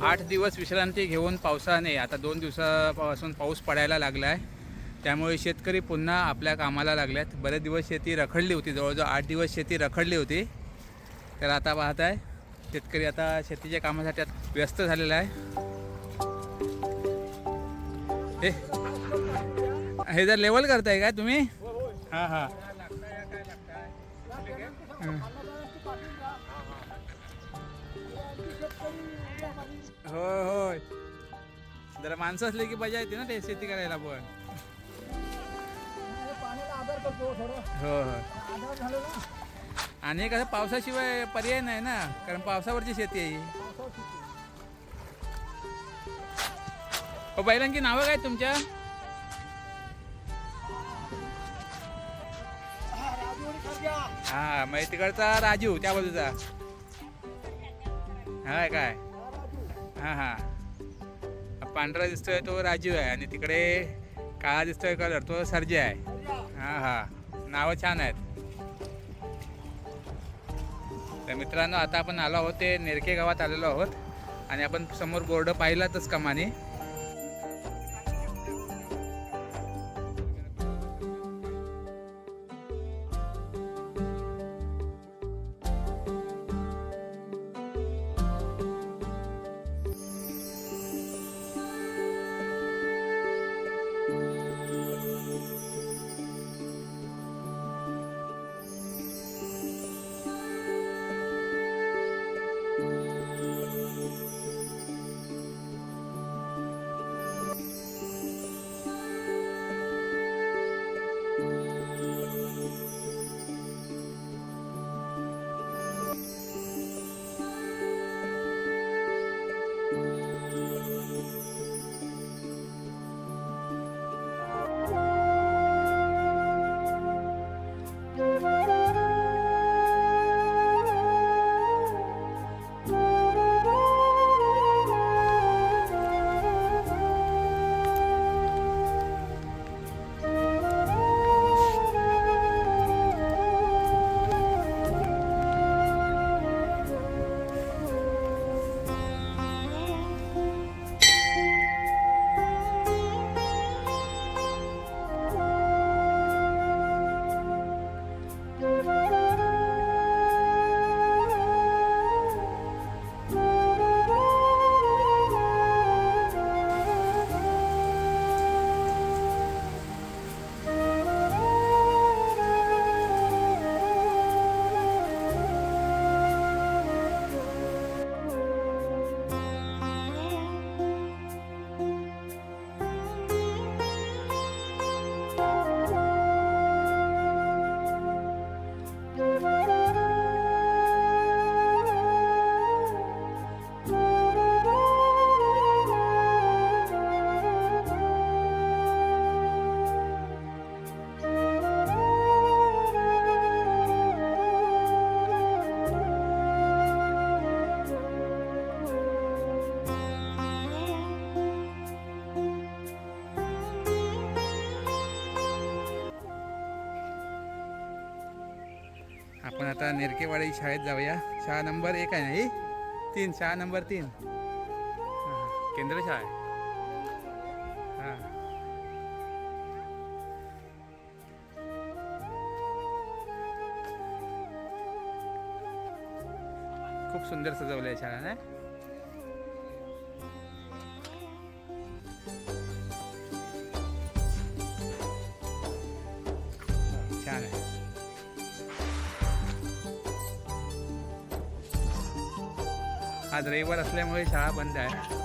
8 दिवस विश्रांती घेऊन पावसाने आता 2 दिवसापासून पाऊस पडायला लागला आहे. त्यामुळे शेतकरी पुन्हा आपल्या कामाला लागल्यात. बरेच दिवस शेती रखडली होती, जवळजवळ 8 दिवस शेती रखडली होती. तर आता पाहत आहे शेतकरी आता शेतीच्या कामासाठी व्यस्त झालेला आहे. हे जर लेवल करताय काय तुम्ही? हां हां होय होय, जरा माणसं असले की मजा येते ना ते शेती करायला पण. हो हो, आणि कसं पावसाशिवाय पर्याय नाही ना, कारण पावसावरची शेती आहे ही. बैलांची नावं काय तुमच्या? हा मग तिकडचा राजू, त्या बाजूचा हाय काय? हां हां, पांढरा दिसतोय तो राजू आहे आणि तिकडे काळा दिसतोय कलर तो सर्जा आहे. हां हां, नावं छान आहेत. तर मित्रांनो, आता आपण आलो आहोत ते नेरके गावात आलेलो आहोत आणि आपण समोर बोर्ड पाहिलातच कमानी. आपण आता नेरकेवाडी शाळेत जाऊया. शाळा नंबर 1 आहे ना ही? 3, शाळा नंबर 3. हां, केंद्र शाळा आहे. हां, खूप सुंदर सजवलं आहे शाळा ना. छान आहे. आज रविवार असल्यामुळे शाळा बंद आहे.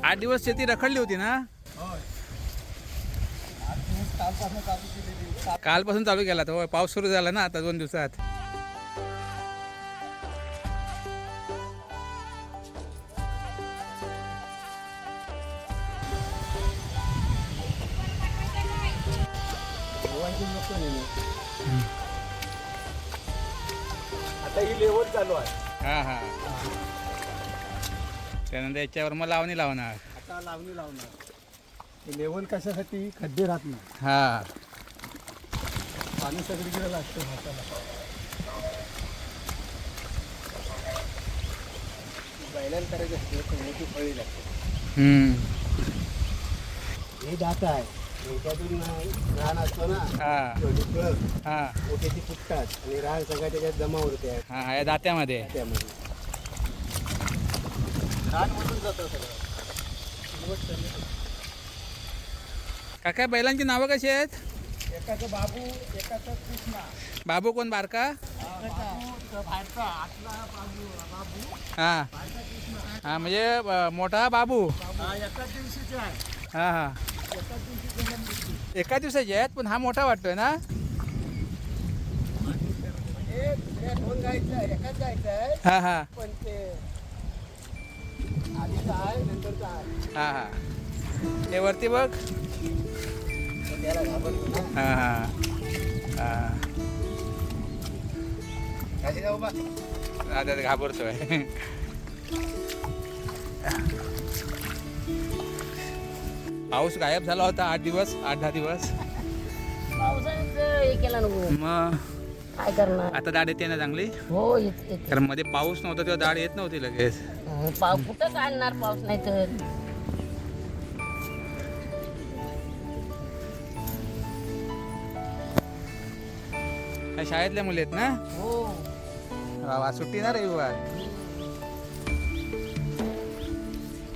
8 दिवस शेती रखडली होती ना. कालपासून चालू केला तो. पाऊस सुरू झाला ना आता 2 दिवसात. आता ही लेवल चालू आहे. हां हां. त्यानंतर याच्यावर मग लावणी लावणार. आता लावणी लावणार. लेवल कशासाठी? खड्डे राहत नाही. हां. पाणी सगळीकडे लागतं भाताला. बैलांना करायचं असते तर मोठी फळी लागते. हे दात आहे. याच्यातून रान असतो ना. हां हां मोठ्याची फुटतात आणि रान सगळ्या त्याच्यात जमा होते. हां. या दात्यामध्ये त्यामध्ये रान मधून जातं सगळं. काका बैलांची नावं कशी आहेत? एकाचं बाबू, एकाचं कृष्णा. बाबू कोण बारका? बाहेरचा आतला बाबू. हां हां. म्हणजे मोठा बाबू. एकाच दिवशीचे आहे. हां हां. एकाच दिवशी जन्म दिसतो. एका दिवसाचे आहेत पण हा मोठा वाटतोय ना. म्हणजे दुसऱ्या 2 गायचं आहे. एकाच गायचं आहे हां हां पण ते आधीचं आहे नंतरचं आहे. हां हां. हे वरती बघ. पण त्याला घाबरतो ना. हां हां हां. कशी जाऊ बा. आता घाबरतोय. पाऊस गायब झाला होता 8-10 दिवस. पावसाळ्यात हे केलं नको. मग काय करणार? आता दाढ येते ना चांगली. हो येते. कारण मध्ये पाऊस नव्हता तेव्हा दाढ येत नव्हती लगेच. पाऊस कुठं काढणार? पाऊस नाही तर. काय शाळेतल्या मुली आहेत ना. हो. वा सुट्टी ना रविवार.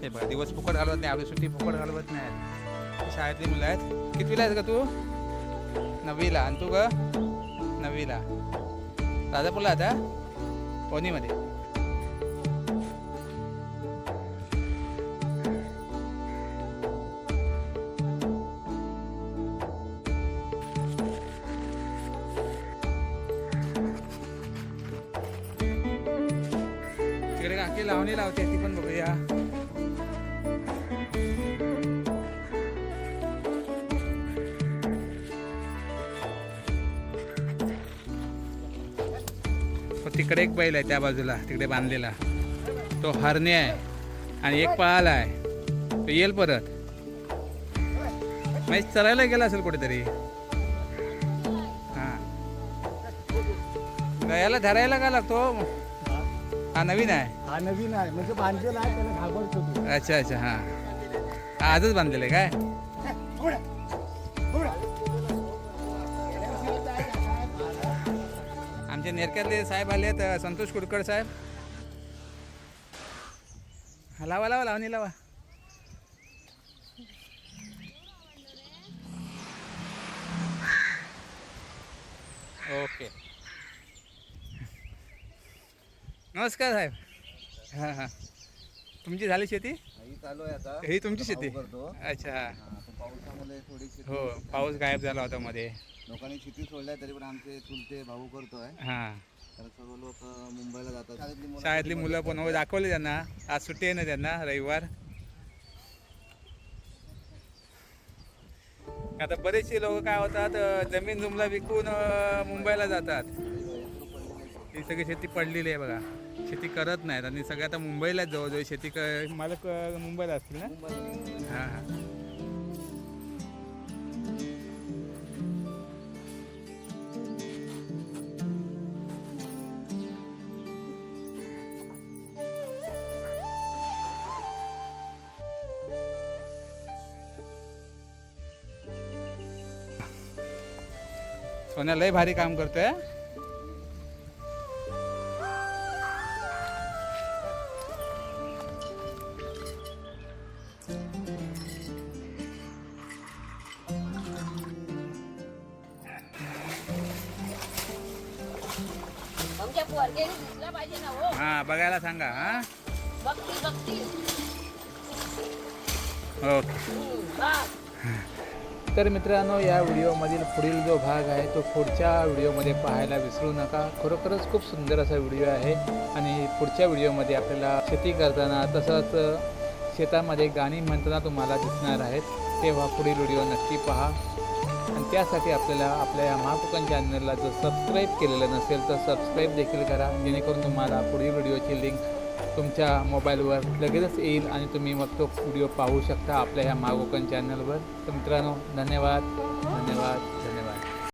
हे बघा दिवस फुकट घालवत नाही. आपली सुट्टी फुकट घालवत नाही. शाळेतली मुलं आहेत. कितवीला आहेस का तू? 9वीला. आणि तू ग? 9वीला. राजापूरला आता कोणीमध्ये. तिकडे काकी लावणी लावते ती पण बघूया. तिकडे एक बैल आहे त्या बाजूला तिकडे बांधलेला. तो हरणे आहे आणि एक पळाला आहे. तो येईल परत. म्हणजे चरायला गेला असेल कुठेतरी. हां. गयाला धरायला का लागतो? हा नवीन आहे. हा नवीन आहे म्हणजे बांधलेला आहे. त्याला घाबरतो तो. अच्छा अच्छा. हां आजच बांधलेलं आहे काय? आमचे नेरक्यातले साहेब आले आहेत. संतोष कुडकड साहेब. लावा लावा लावणी लावा. ओके. नमस्कार साहेब. हां हां. तुमची झाली शेती? ही चालू आहे आता. ही तुमची शेती? करतो. अच्छा. पावसामुळे थोडी हो पाऊस गायब झाला होता मध्ये. लोकांनी शेती सोडल्या तरी पण आमचे चुलते भाऊ करतोय. हां. तर सर्व लोक मुंबईला जातात. शाळेतली मुलं पण हो दाखवली त्यांना. आज सुट्टी आहे ना त्यांना रविवार. आता बरेचसे लोक काय होतात जमीन जुमला विकून मुंबईला जातात. ही सगळी शेती पडलेली आहे बघा. शेती करत नाहीत आणि सगळ्या आता मुंबईलाच जवळजवळ शेती मालक मुंबईला असतील ना. हां हां. सोन्या लय भारी काम करतोय. आमच्या पोरग्याने दिसला पाहिजे ना हो. हा बघायला सांगा. हा बघती बघती. ओके. हा. तर मित्रांनो, या व्हिडिओमधील पुढील जो भाग आहे तो पुढच्या व्हिडिओमध्ये पाहायला विसरू नका. खरोखरच खूप सुंदर असा व्हिडिओ आहे आणि पुढच्या व्हिडिओमध्ये आपल्याला शेती करताना तसंच शेतामध्ये गाणी म्हणताना तुम्हाला दिसणार आहेत. तेव्हा पुढील व्हिडिओ नक्की पहा आणि त्यासाठी आपल्याला आपल्या या महाकोकण चॅनलला जर सबस्क्राईब केलेलं नसेल तर सबस्क्राईब देखील करा, जेणेकरून तुम्हाला पुढील व्हिडिओची लिंक तुमच्या मोबाईलवर लगेचच येईल आणि तुम्ही मग तो व्हिडिओ पाहू शकता आपल्या ह्या महाकोकण चॅनलवर. तर मित्रांनो, धन्यवाद.